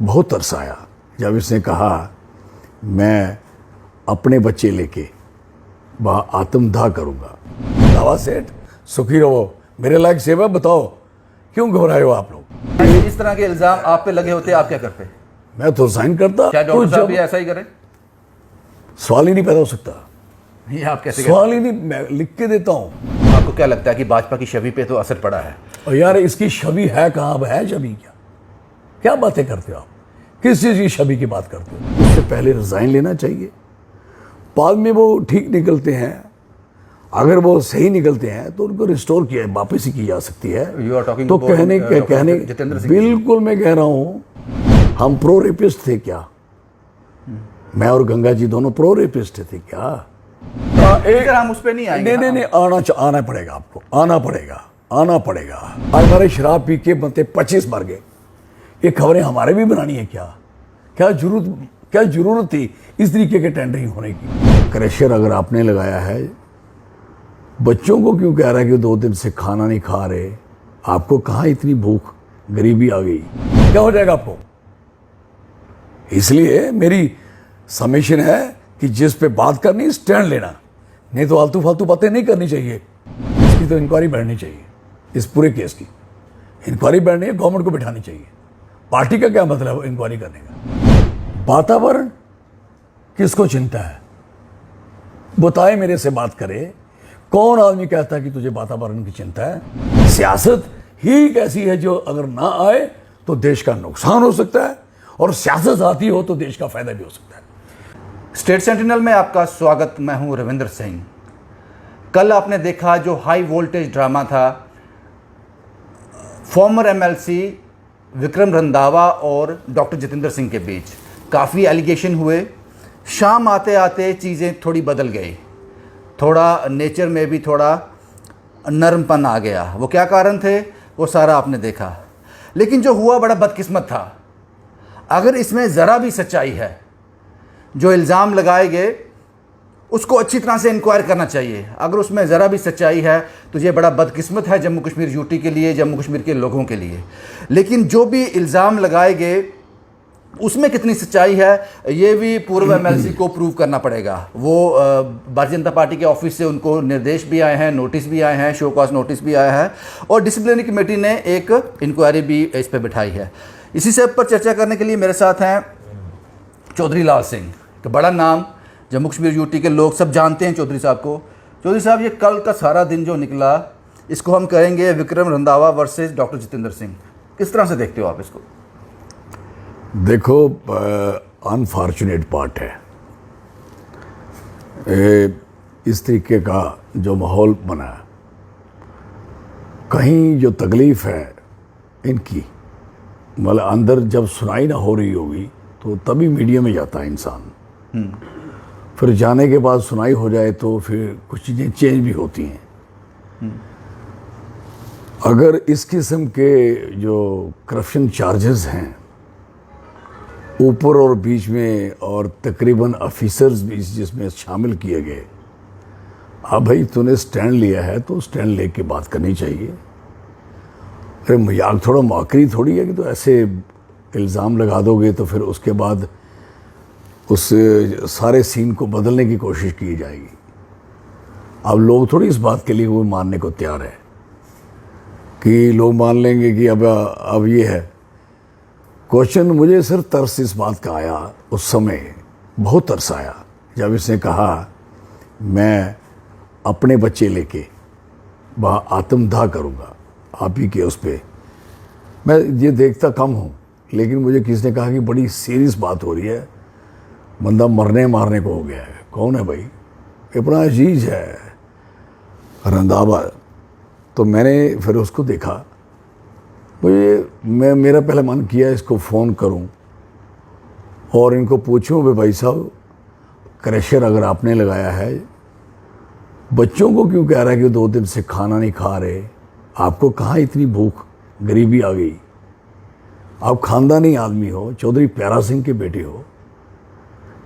बहुत तरस आया जब इसने कहा मैं अपने बच्चे लेके वहाँ आत्मदाह करूँगा। दावा सेठ सुखी रहो, मेरे लायक सेवा बताओ, क्यों घबराए हो आप लोग? इस तरह के इल्जाम आप पे लगे होते आप क्या करते? मैं तो साइन करता। क्या डॉक्टर साहब भी ऐसा ही करें? सवाल ही नहीं पैदा हो सकता। ये आप कैसे सवाल ही नहीं, मैं लिख के देता हूँ। आपको क्या लगता है कि भाजपा की छवि पे तो असर पड़ा है? और यार इसकी छवि है कहाँ? अब है छवि क्या? क्या बातें करते हो आप? किस चीज़ की छवि की बात करते हो? उससे पहले रिजाइन लेना चाहिए, बाद में वो ठीक निकलते हैं, अगर वो सही निकलते हैं तो उनको रिस्टोर किया वापस ही की जा सकती है। तो कहने बिल्कुल मैं कह रहा हूँ, हम प्रो रेपिस्ट थे क्या? मैं और गंगा जी दोनों प्रो रेपिस्ट थे क्या? हम उस पर नहीं आएंगे। नहीं, आना पड़ेगा आपको, आना पड़ेगा। हमारे शराब पी के बनते 25 मर गए, ये खबरें हमारे भी बनानी है क्या? क्या जरूरत थी इस तरीके के टेंडरिंग होने की? क्रशर अगर आपने लगाया है, बच्चों को क्यों कह रहा है कि 2 दिन से खाना नहीं खा रहे? आपको कहाँ इतनी भूख, गरीबी आ गई? क्या हो जाएगा आपको? इसलिए मेरी समेशन है कि जिस पे बात करनी स्टैंड लेना, नहीं तो आलतू फालतू बातें नहीं करनी चाहिए। इसकी तो इंक्वायरी बैठनी चाहिए, इस पूरे केस की इंक्वायरी बैठनी है, गवर्नमेंट को बिठानी चाहिए। पार्टी का क्या मतलब है इंक्वायरी करने का? वातावरण किसको चिंता है? बताए, मेरे से बात करे। कौन आदमी कहता है कि तुझे वातावरण की चिंता है? सियासत ही एक ऐसी है जो अगर ना आए तो देश का नुकसान हो सकता है, और सियासत आती हो तो देश का फायदा भी हो सकता है। स्टेट सेंटिनल में आपका स्वागत। मैं हूं रविंद्र सिंह। कल आपने देखा जो हाई वोल्टेज ड्रामा था फॉर्मर एमएलसी विक्रम रंधावा और डॉक्टर जितेंद्र सिंह के बीच। काफ़ी एलिगेशन हुए, शाम आते आते चीज़ें थोड़ी बदल गई, थोड़ा नेचर में भी थोड़ा नरमपन आ गया। वो क्या कारण थे वो सारा आपने देखा, लेकिन जो हुआ बड़ा बदकिस्मत था। अगर इसमें ज़रा भी सच्चाई है, जो इल्ज़ाम लगाए गए उसको अच्छी तरह से इंक्वायर करना चाहिए। अगर उसमें ज़रा भी सच्चाई है तो ये बड़ा बदकिस्मत है जम्मू कश्मीर यूटी के लिए, जम्मू कश्मीर के लोगों के लिए। लेकिन जो भी इल्ज़ाम लगाए गए उसमें कितनी सच्चाई है ये भी पूर्व एमएलसी को प्रूव करना पड़ेगा। वो भारतीय जनता पार्टी के ऑफिस से उनको निर्देश भी आए हैं, नोटिस भी आए हैं, शो कॉज नोटिस भी आया है, और डिसिप्लिनरी कमेटी ने एक इंक्वायरी भी इस पर बिठाई है। इसी से पर चर्चा करने के लिए मेरे साथ हैं चौधरी लाल सिंह, तो बड़ा नाम, जम्मू कश्मीर यूटी के लोग सब जानते हैं चौधरी साहब को। चौधरी साहब, ये कल का सारा दिन जो निकला इसको हम कहेंगे विक्रम रंधावा वर्सेस डॉक्टर जितेंद्र सिंह। किस तरह से देखते हो आप इसको? देखो, अनफॉर्चुनेट पार्ट है इस तरीके का जो माहौल बना है। कहीं जो तकलीफ़ है इनकी, मतलब अंदर जब सुनाई ना हो रही होगी तो तभी मीडिया में जाता है इंसान, फिर जाने के बाद सुनाई हो जाए तो फिर कुछ चीज़ें चेंज भी होती हैं। अगर इस किस्म के जो करप्शन चार्जेस हैं ऊपर और बीच में, और तकरीबन ऑफिसर्स भी जिसमें शामिल किए गए, अब भाई तूने स्टैंड लिया है तो स्टैंड लेके बात करनी चाहिए। अरे मजाक थोड़ा मौकरी थोड़ी है कि तो ऐसे इल्ज़ाम लगा दोगे तो फिर उसके बाद उस सारे सीन को बदलने की कोशिश की जाएगी। अब लोग थोड़ी इस बात के लिए वो मानने को तैयार है कि लोग मान लेंगे कि अब ये है। क्वेश्चन मुझे सिर्फ तरस इस बात का आया, उस समय बहुत तरस आया जब इसने कहा मैं अपने बच्चे लेके वहाँ आत्मदाह करूँगा। आप ही के उस पर मैं ये देखता कम हूँ, लेकिन मुझे किसी ने कहा कि बड़ी सीरियस बात हो रही है, बंदा मरने मारने को हो गया है। कौन है भाई? इतना अजीज है रंधावा। तो मैंने फिर उसको देखा, मेरा पहले मन किया इसको फ़ोन करूं और इनको पूछूं भाई साहब, क्रशर अगर आपने लगाया है, बच्चों को क्यों कह रहा है कि 2 दिन से खाना नहीं खा रहे? आपको कहाँ इतनी भूख, गरीबी आ गई? आप खानदानी आदमी हो, चौधरी प्यारा सिंह के बेटे हो,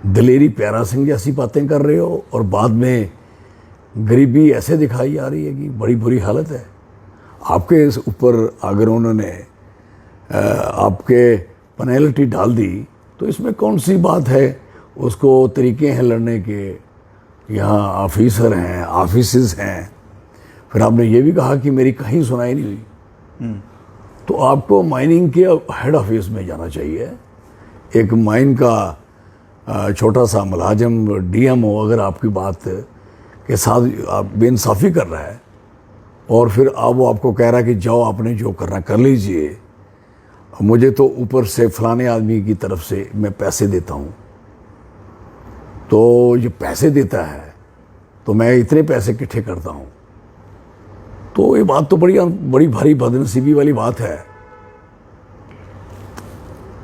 दलेरी प्यारा सिंह जैसी बातें कर रहे हो, और बाद में गरीबी ऐसे दिखाई जा रही है कि बड़ी बुरी हालत है। आपके ऊपर अगर उन्होंने आपके पेनल्टी डाल दी, तो इसमें कौन सी बात है? उसको तरीके हैं लड़ने के, यहाँ ऑफिसर हैं, ऑफिसेस हैं। फिर आपने ये भी कहा कि मेरी कहीं सुनाई नहीं हुई। तो आपको माइनिंग के हेड ऑफिस में जाना चाहिए। एक माइन का छोटा सा मुलाजिम डीएमओ अगर आपकी बात के साथ आप बेइंसाफ़ी कर रहा है और फिर अब वो आपको कह रहा है कि जाओ आपने जो करना कर लीजिए, मुझे तो ऊपर से फलाने आदमी की तरफ से मैं पैसे देता हूँ, तो ये पैसे देता है तो मैं इतने पैसे इकट्ठे करता हूँ, तो ये बात तो बड़ी भारी बदनसीबी वाली बात है।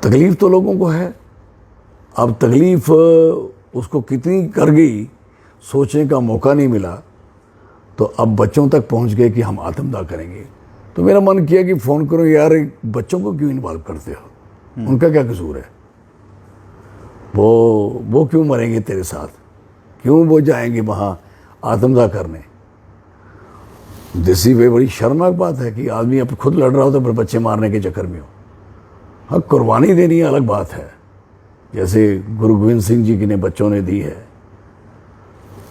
तकलीफ़ तो लोगों को है। अब तकलीफ़ उसको कितनी कर गई सोचने का मौका नहीं मिला, तो अब बच्चों तक पहुंच गए कि हम आत्मदाह करेंगे। तो मेरा मन किया कि फ़ोन करो यार, बच्चों को क्यों इन्वॉल्व करते हो? उनका क्या कसूर है? वो क्यों मरेंगे तेरे साथ? क्यों वो जाएंगे वहाँ आत्मदाह करने? देसी वे बड़ी शर्मनाक बात है कि आदमी अब खुद लड़ रहा हो तो फिर बच्चे मारने के चक्कर में हो। हाँ, कुर्बानी देनी अलग बात है, जैसे गुरु गोविंद सिंह जी की ने बच्चों ने दी है,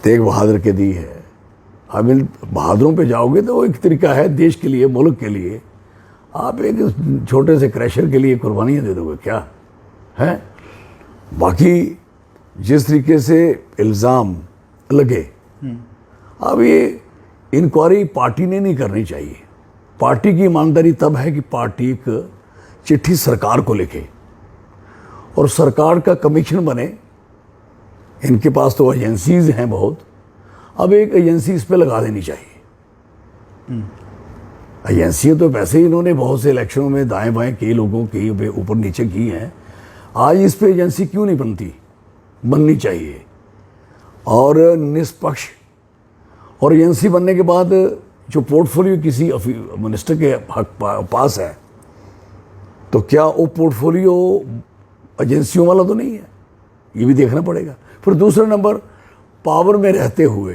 तेग बहादुर के दी है। अब इन बहादुरों पे जाओगे तो वो एक तरीका है देश के लिए, मुल्क के लिए। आप एक छोटे से क्रैशर के लिए कुर्बानियाँ दे दोगे क्या है? बाकी जिस तरीके से इल्ज़ाम लगे, अब ये इंक्वायरी पार्टी ने नहीं करनी चाहिए। पार्टी की ईमानदारी तब है कि पार्टी एक चिट्ठी सरकार को लिखे और सरकार का कमीशन बने। इनके पास तो एजेंसीज हैं बहुत, अब एक एजेंसी इस पे लगा देनी चाहिए। एजेंसियाँ तो वैसे ही इन्होंने बहुत से इलेक्शनों में दाएं बाएं कई लोगों की ऊपर नीचे की हैं, आज इस पे एजेंसी क्यों नहीं बननी चाहिए और निष्पक्ष। और एजेंसी बनने के बाद जो पोर्टफोलियो किसी मिनिस्टर के पास है, तो क्या वो पोर्टफोलियो एजेंसियों वाला तो नहीं है? ये भी देखना पड़ेगा। फिर दूसरा नंबर, पावर में रहते हुए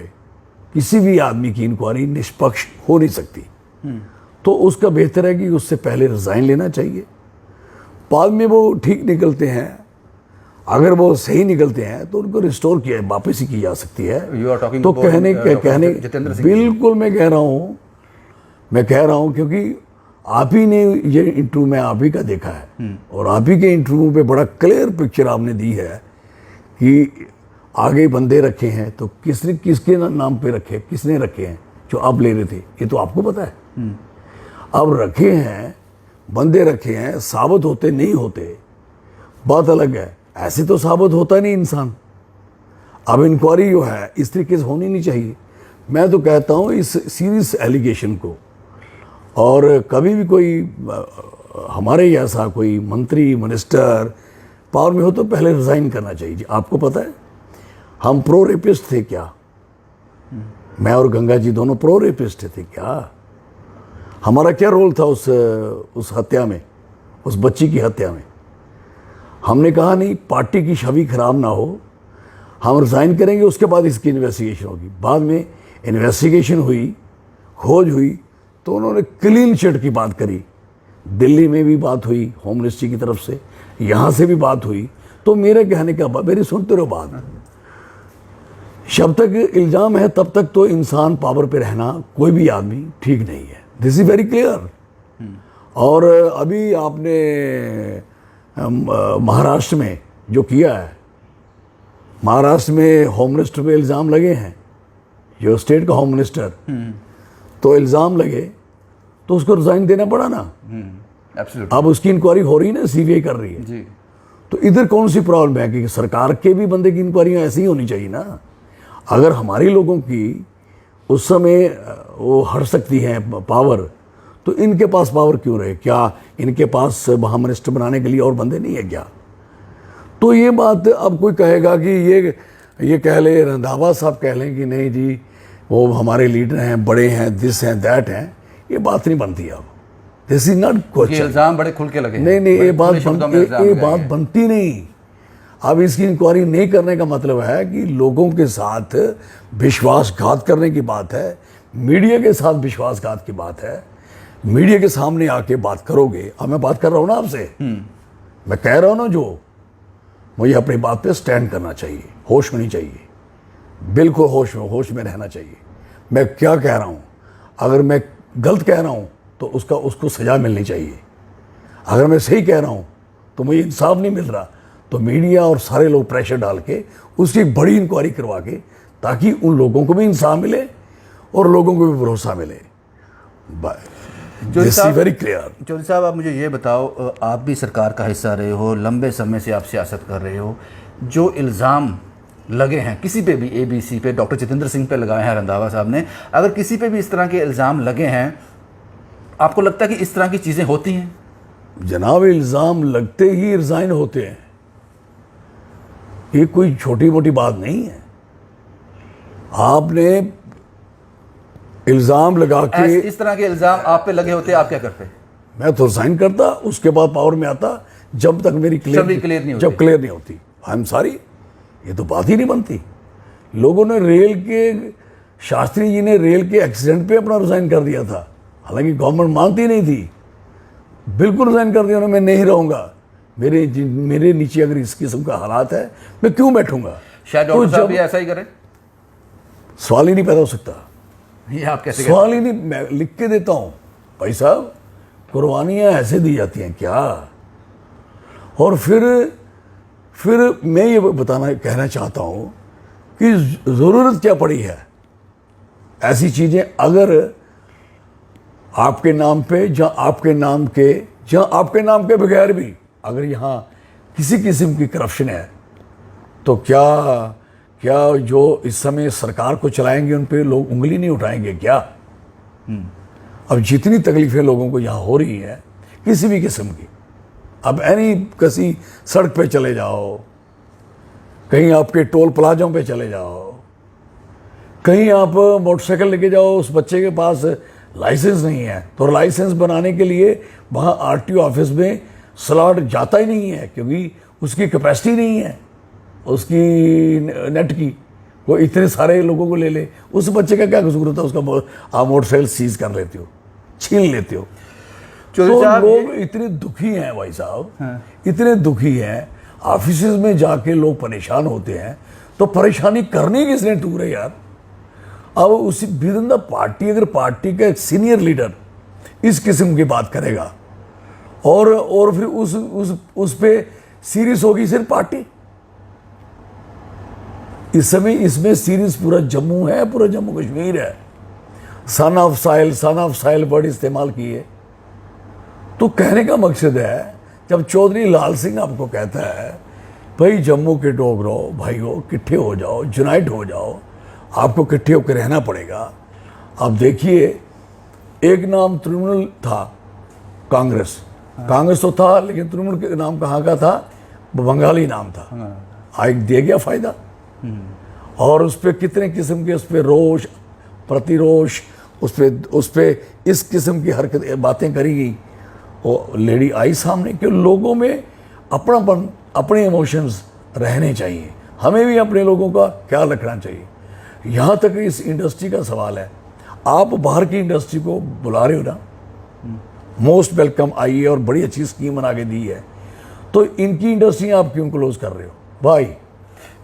किसी भी आदमी की इंक्वायरी निष्पक्ष हो नहीं सकती, तो उसका बेहतर है कि उससे पहले रिजाइन लेना चाहिए। बाद में वो ठीक निकलते हैं, अगर वो सही निकलते हैं तो उनको रिस्टोर किया, वापस ही की जा सकती है। तो कहने बिल्कुल मैं कह रहा हूँ क्योंकि आप ही ने ये इंटरव्यू में आप ही का देखा है और आप ही के इंटरव्यू पे बड़ा क्लियर पिक्चर आपने दी है कि आगे बंदे रखे हैं, तो किसके नाम पे रखे, किसने रखे हैं जो आप ले रहे थे, ये तो आपको पता है। अब रखे हैं, बंदे रखे हैं, साबित होते नहीं होते बात अलग है। ऐसे तो साबित होता नहीं इंसान। अब इंक्वायरी जो है इस तरीके से होनी नहीं चाहिए। मैं तो कहता हूँ इस सीरियस एलिगेशन को, और कभी भी कोई हमारे जैसा कोई मंत्री मिनिस्टर पावर में हो तो पहले रिज़ाइन करना चाहिए। आपको पता है हम प्रो रेपिस्ट थे क्या? मैं और गंगा जी दोनों प्रो रेपिस्ट थे क्या? हमारा क्या रोल था उस हत्या में, उस बच्ची की हत्या में? हमने कहा नहीं, पार्टी की छवि खराब ना हो, हम रिज़ाइन करेंगे, उसके बाद इसकी इन्वेस्टिगेशन होगी। बाद में इन्वेस्टिगेशन हुई, खोज हुई, तो उन्होंने क्लीन चिट की बात करी। दिल्ली में भी बात हुई होम मिनिस्ट्री की तरफ से, यहाँ से भी बात हुई। तो मेरे कहने का मेरी सुनते रहो बात, जब तक इल्ज़ाम है तब तक तो इंसान पावर पे रहना कोई भी आदमी ठीक नहीं है। This is very clear. और अभी आपने महाराष्ट्र में जो किया है, महाराष्ट्र में होम मिनिस्टर पे इल्ज़ाम लगे हैं, जो स्टेट का होम मिनिस्टर, तो इल्ज़ाम लगे तो उसको रिज़ाइन देना पड़ा ना। अब उसकी इंक्वायरी हो रही है ना, सीबीआई कर रही है जी। तो इधर कौन सी प्रॉब्लम है कि सरकार के भी बंदे की इंक्वायरियाँ ऐसी ही होनी चाहिए ना। अगर हमारे लोगों की उस समय वो हट सकती है पावर, तो इनके पास पावर क्यों रहे? क्या इनके पास वहाँ मिनिस्टर बनाने के लिए और बंदे नहीं है क्या? तो ये बात अब कोई कहेगा कि ये कह ले, रंधावा साहब कह लें कि नहीं जी वो हमारे लीडर हैं, बड़े हैं, दिस हैं, दैट हैं, ये बात नहीं बनती अब। This is not question. इल्जाम बड़े खुल के लगे। नहीं, ये बात बनती नहीं। अब इसकी इंक्वायरी नहीं करने का मतलब है कि लोगों के साथ विश्वासघात करने की बात है, मीडिया के साथ विश्वासघात की बात है। मीडिया के सामने आके बात करोगे, अब मैं बात कर रहा हूँ ना आपसे, मैं कह रहा हूँ ना, जो मुझे अपनी बात पे स्टैंड करना चाहिए, होश होनी चाहिए, बिल्कुल होश में रहना चाहिए। मैं क्या कह रहा हूँ, अगर मैं गलत कह रहा हूँ तो उसको सज़ा मिलनी चाहिए। अगर मैं सही कह रहा हूँ तो मुझे इंसाफ नहीं मिल रहा, तो मीडिया और सारे लोग प्रेशर डाल के उसकी एक बड़ी इंक्वायरी करवा के, ताकि उन लोगों को भी इंसाफ मिले और लोगों को भी भरोसा मिले। Very clear. चौधरी साहब, आप मुझे ये बताओ, आप भी सरकार का हिस्सा रहे हो, लंबे समय से आप सियासत कर रहे हो, जो इल्ज़ाम लगे हैं किसी पे भी, ABC पे, डॉक्टर जितेंद्र सिंह पे लगाए हैं रंधावा साहब ने, अगर किसी पे भी इस तरह के इल्ज़ाम लगे हैं, आपको लगता है कि इस तरह की चीज़ें होती हैं? जनाब, इल्ज़ाम लगते ही रिज़ाइन होते हैं, ये कोई छोटी मोटी बात नहीं है। आपने इल्ज़ाम लगा के, इस तरह के इल्ज़ाम आप पे लगे होते, आप क्या करते? मैं तो रिज़ाइन करता, उसके बाद पावर में आता, जब तक मेरी क्लियर नहीं होती। जब क्लियर नहीं होती। आई एम सॉरी, ये तो बात ही नहीं बनती। लोगों ने शास्त्री जी ने रेल के एक्सीडेंट पे अपना रिज़ाइन कर दिया था, हालांकि गवर्नमेंट मानती नहीं थी, बिल्कुल रिज़ाइन कर दिया, मैं नहीं रहूँगा, मेरे नीचे अगर इस किस्म का हालात है, मैं क्यों बैठूंगा? शायद डॉक्टर साहब भी ऐसा ही करें। सवाल ही नहीं पैदा हो सकता। ये आप कैसे सवाल ही नहीं, मैं लिख के देता हूँ भाई साहब, कुर्बानियाँ ऐसे दी जाती हैं क्या? और फिर मैं ये कहना चाहता हूँ कि ज़रूरत क्या पड़ी है ऐसी चीज़ें, अगर आपके नाम पे, जहाँ आपके नाम के बगैर भी अगर यहाँ किसी किस्म की करप्शन है, तो क्या जो इस समय सरकार को चलाएंगे उन पे लोग उंगली नहीं उठाएंगे क्या? अब जितनी तकलीफें लोगों को यहाँ हो रही हैं किसी भी किस्म की, अब किसी सड़क पे चले जाओ, कहीं आपके टोल प्लाजों पे चले जाओ, कहीं आप मोटरसाइकिल लेके जाओ, उस बच्चे के पास लाइसेंस नहीं है, तो लाइसेंस बनाने के लिए वहाँ RTO ऑफिस में स्लॉट जाता ही नहीं है, क्योंकि उसकी कैपेसिटी नहीं है, उसकी नेट की, वो इतने सारे लोगों को ले ले, उस बच्चे का क्या कसूर होता है? उसका आप मोटरसाइकिल सीज कर लेते हो, छीन लेते हो। तो लोग इतने दुखी हैं भाई साहब, हाँ। इतने दुखी हैं, ऑफिस में जाके लोग परेशान होते हैं, तो परेशानी करनी किसने टूर है यार? अब उसी विदिन द पार्टी, अगर पार्टी का एक सीनियर लीडर इस किस्म की बात करेगा और फिर उस पे सीरियस होगी सिर्फ पार्टी। इस समय इसमें सीरीज पूरा जम्मू है, पूरा जम्मू कश्मीर है। सन ऑफ साइल वर्ड इस्तेमाल किए। तो कहने का मकसद है, जब चौधरी लाल सिंह आपको कहता है भाई जम्मू के डोगरो भाइयों इकट्ठे हो जाओ, यूनाइट हो जाओ, आपको इकट्ठे होकर रहना पड़ेगा। आप देखिए, एक नाम तृणमूल था, कांग्रेस तो था, लेकिन तृणमूल के नाम कहाँ का था? बंगाली नाम था। आज दे गया फायदा। और उस पर कितने किस्म के, उस पर रोष प्रतिरोष, उस पर इस किस्म की हरकत बातें करी गई। वो लेडी आई सामने कि लोगों में अपनापन, अपने इमोशंस रहने चाहिए, हमें भी अपने लोगों का ख्याल रखना चाहिए। यहाँ तक इस इंडस्ट्री का सवाल है, आप बाहर की इंडस्ट्री को बुला रहे हो ना, मोस्ट वेलकम आई है और बड़ी अच्छी स्कीम बना के दी है, तो इनकी इंडस्ट्री आप क्यों क्लोज कर रहे हो भाई?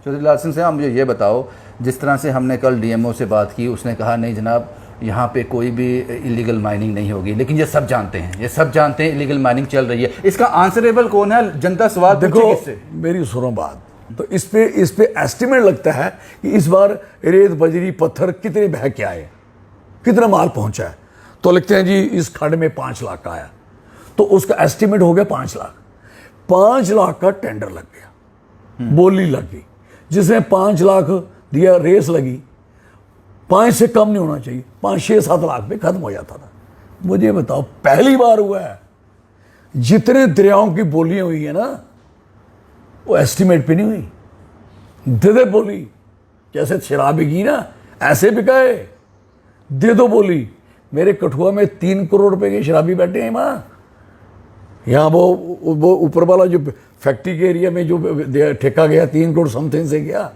चौधरी लाल सिंह साहब, मुझे ये बताओ, जिस तरह से हमने कल DMO से बात की, उसने कहा नहीं जनाब यहाँ पे कोई भी इलीगल माइनिंग नहीं होगी, लेकिन ये सब जानते हैं इलीगल माइनिंग चल रही है। इसका आंसरेबल कौन है? जनता सवाल पूछे किससे? मेरी सुनो बात, तो इस पे एस्टिमेट लगता है कि इस बार रेत बजरी पत्थर कितने बह के आए, कितना माल पहुंचा है, तो लिखते हैं जी इस खंड में 5 लाख का आया, तो उसका एस्टिमेट हो गया 5 लाख। 5 लाख का टेंडर लग गया, बोली लग गई, जिसने 5 लाख दिया, रेस लगी, 5 से कम नहीं होना चाहिए, 5, 6, 7 लाख पे खत्म हो जाता था। मुझे बताओ, पहली बार हुआ है जितने दरियाओं की बोलियां हुई है ना, वो एस्टिमेट पे नहीं हुई, दे दे बोली, जैसे शराब बिकी ना ऐसे बिकाए, दे दो बोली। मेरे कठुआ में 3 करोड़ रुपए के शराबी बैठे हैं वहाँ, यहाँ वो ऊपर वाला जो फैक्ट्री के एरिया में जो ठेका गया 3 करोड़ समथिंग से गया,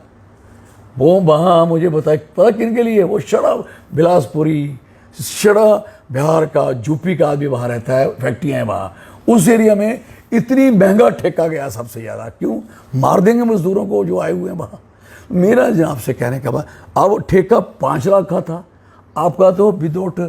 वो वहाँ मुझे पता किन के लिए? वो शराब बिलासपुरी, शरा बिहार का, यूपी का आदमी वहाँ रहता है, फैक्ट्रियाँ हैं वहाँ, उस एरिया में इतनी महंगा ठेका गया सबसे ज़्यादा, क्यों? मार देंगे मजदूरों को जो आए हुए हैं वहाँ। मेरा जनाब से कहने का बात, अब ठेका 5 लाख का था, आपका तो विदाउट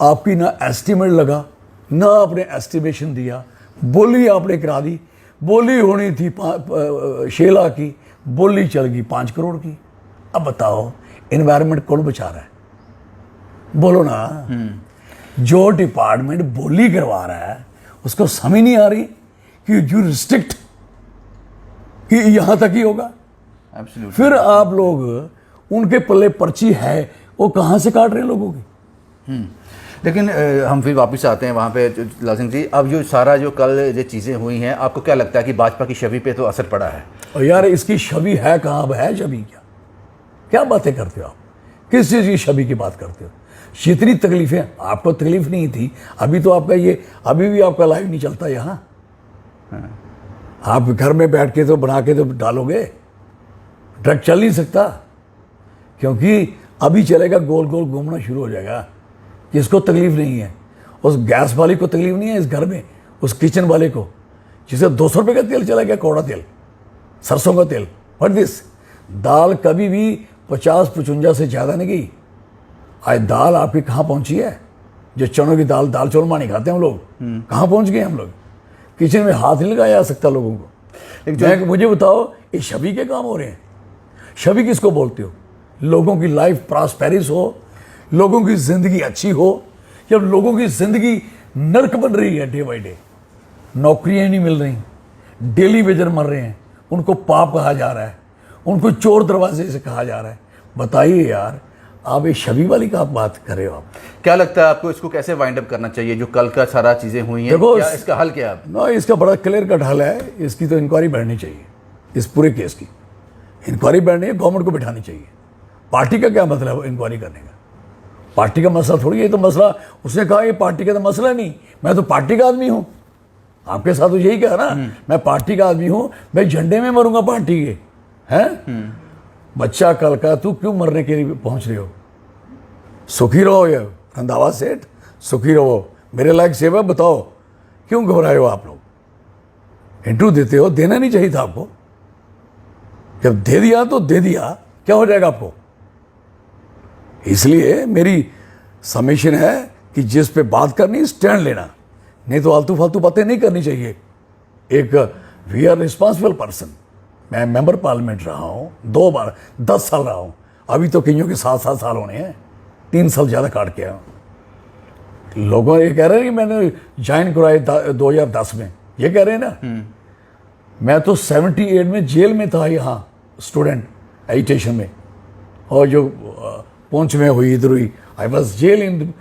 आपकी ना एस्टीमेट लगा, ना आपने एस्टिमेशन दिया, बोली आपने करा दी, बोली होनी थी 6 लाख की, बोली चल गई 5 करोड़ की। अब बताओ एनवायरनमेंट कौन बचा रहा है? बोलो ना। जो डिपार्टमेंट बोली करवा रहा है उसको समझ नहीं आ रही कि यू रिस्ट्रिक्ट कि यहाँ तक ही होगा। Absolutely. फिर आप लोग उनके पल्ले पर्ची है, वो कहाँ से काट रहे हैं लोगों की? लेकिन हम फिर वापस आते हैं वहाँ पे लाल सिंह जी। अब जो सारा जो कल जो चीज़ें हुई हैं, आपको क्या लगता है कि भाजपा की छवि पे तो असर पड़ा है? और यार इसकी छवि है कहाँ? अब है छवि क्या? क्या बातें करते हो आप? किस चीज़ की छवि की बात करते हो? जितनी तकलीफें आपको तकलीफ नहीं थी, अभी तो आपका ये अभी भी आपका लाइव नहीं चलता यहाँ। आप घर में बैठ के तो बना के तो डालोगे, ट्रक चल नहीं सकता, क्योंकि अभी चलेगा गोल गोल घूमना शुरू हो जाएगा। जिसको तकलीफ नहीं है, उस गैस वाले को तकलीफ नहीं है इस घर में, उस किचन वाले को जिसे 200 रुपये का तेल चला गया, कौड़ा तेल, सरसों का तेल। बट दिस दाल कभी भी 50-55 से ज़्यादा नहीं गई। आज दाल आपकी कहाँ पहुँची है? जो चनों की दाल, दाल चौरमा नहीं खाते हम लोग, कहाँ पहुँच गए हम लोग? किचन में हाथ नहीं लगाया जा सकता लोगों को। मुझे बताओ ये छवि के काम हो रहे हैं? छवि किसको बोलते हो? लोगों की लाइफ प्रॉस्पेरिस हो, लोगों की ज़िंदगी अच्छी हो, जब लोगों की ज़िंदगी नर्क बन रही है डे बाई डे, नौकरियाँ नहीं मिल रही, डेली वेजर मर रहे हैं, उनको पाप कहा जा रहा है, उनको चोर दरवाजे से कहा जा रहा है। बताइए यार, आप ये छवि वाली का आप बात कर रहे हो? आप क्या लगता है आपको इसको कैसे वाइंड अप करना चाहिए जो कल का सारा चीज़ें हुई हैं? देखो, क्या इसका हल क्या है? ना, इसका बड़ा क्लियर कट हल है। इसकी तो इंक्वायरी बैठनी चाहिए, इस पूरे केस की इंक्वायरी बैठनी है, गवर्नमेंट को बिठानी चाहिए। पार्टी का क्या मतलब है इंक्वायरी करने का? पार्टी का मसला थोड़ी है। तो मसला उसने कहा ये पार्टी का तो मसला नहीं, मैं तो पार्टी का आदमी हूँ। आपके साथ तो यही कहा ना, मैं पार्टी का आदमी हूँ, मैं झंडे में मरूंगा पार्टी के। हैं बच्चा कल का, तू क्यों मरने के लिए पहुंच रहे हो? सुखी रहो ये रंधावा सेठ, सुखी रहो। मेरे लायक सेवा बताओ, क्यों घबराए हो आप लोग? इंटरव्यू देते हो, देना नहीं चाहिए था आपको। जब दे दिया तो दे दिया, क्या हो जाएगा आपको? इसलिए मेरी समेशन है कि जिस पे बात करनी स्टैंड लेना, नहीं तो आलतू फालतू बातें नहीं करनी चाहिए। एक वी आर रिस्पॉन्सिबल पर्सन। मैं मेंबर पार्लियामेंट रहा हूँ 2 बार, 10 साल रहा हूँ। अभी तो कईयों के 7-7 साल होने हैं, 3 साल ज़्यादा काट के आया हूँ। लोगों ये कह रहे हैं कि मैंने ज्वाइन कराए 2010 में, ये कह रहे हैं ना। मैं तो 78 में जेल में था, यहाँ स्टूडेंट एजुटेशन में, और जो पुंछ में हुई, इधर हुई, आई वॉज जेल इन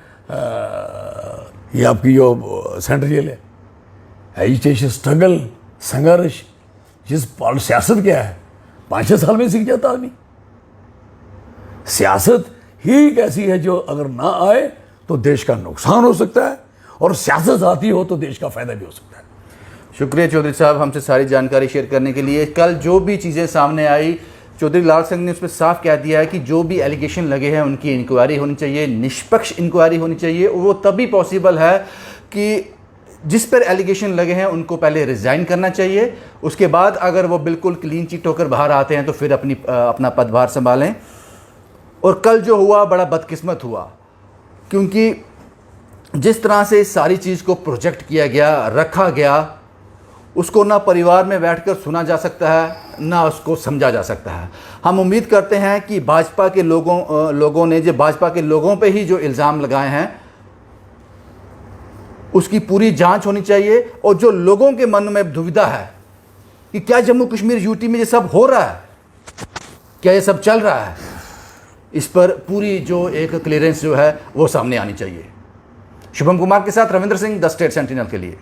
ये आपकी जो सेंट्रल जेल है। एजुटेशन स्ट्रगल, संघर्ष, सियासत क्या है, 5-6 साल में सीख जाता आदमी। सियासत ही एक ऐसी है जो अगर ना आए तो देश का नुकसान हो सकता है, और सियासत आती हो तो देश का फायदा भी हो सकता है। शुक्रिया चौधरी साहब हमसे सारी जानकारी शेयर करने के लिए। कल जो भी चीज़ें सामने आई, चौधरी लाल सिंह ने उस पर साफ कह दिया है कि जो भी एलिगेशन लगे हैं उनकी इंक्वायरी होनी चाहिए, निष्पक्ष इंक्वायरी होनी चाहिए। वो तभी पॉसिबल है कि जिस पर एलिगेशन लगे हैं उनको पहले रिज़ाइन करना चाहिए, उसके बाद अगर वो बिल्कुल क्लीन चिट होकर बाहर आते हैं तो फिर अपना पदभार संभालें। और कल जो हुआ बड़ा बदकिस्मत हुआ, क्योंकि जिस तरह से इस सारी चीज़ को प्रोजेक्ट किया गया, रखा गया, उसको ना परिवार में बैठकर सुना जा सकता है, ना उसको समझा जा सकता है। हम उम्मीद करते हैं कि भाजपा के लोगों ने जो भाजपा के लोगों पे ही जो इल्ज़ाम लगाए हैं उसकी पूरी जांच होनी चाहिए। और जो लोगों के मन में दुविधा है कि क्या जम्मू कश्मीर यूटी में ये सब हो रहा है, क्या ये सब चल रहा है, इस पर पूरी जो एक क्लियरेंस जो है वो सामने आनी चाहिए। शुभम कुमार के साथ Ravindra Singh, the state sentinel के लिए।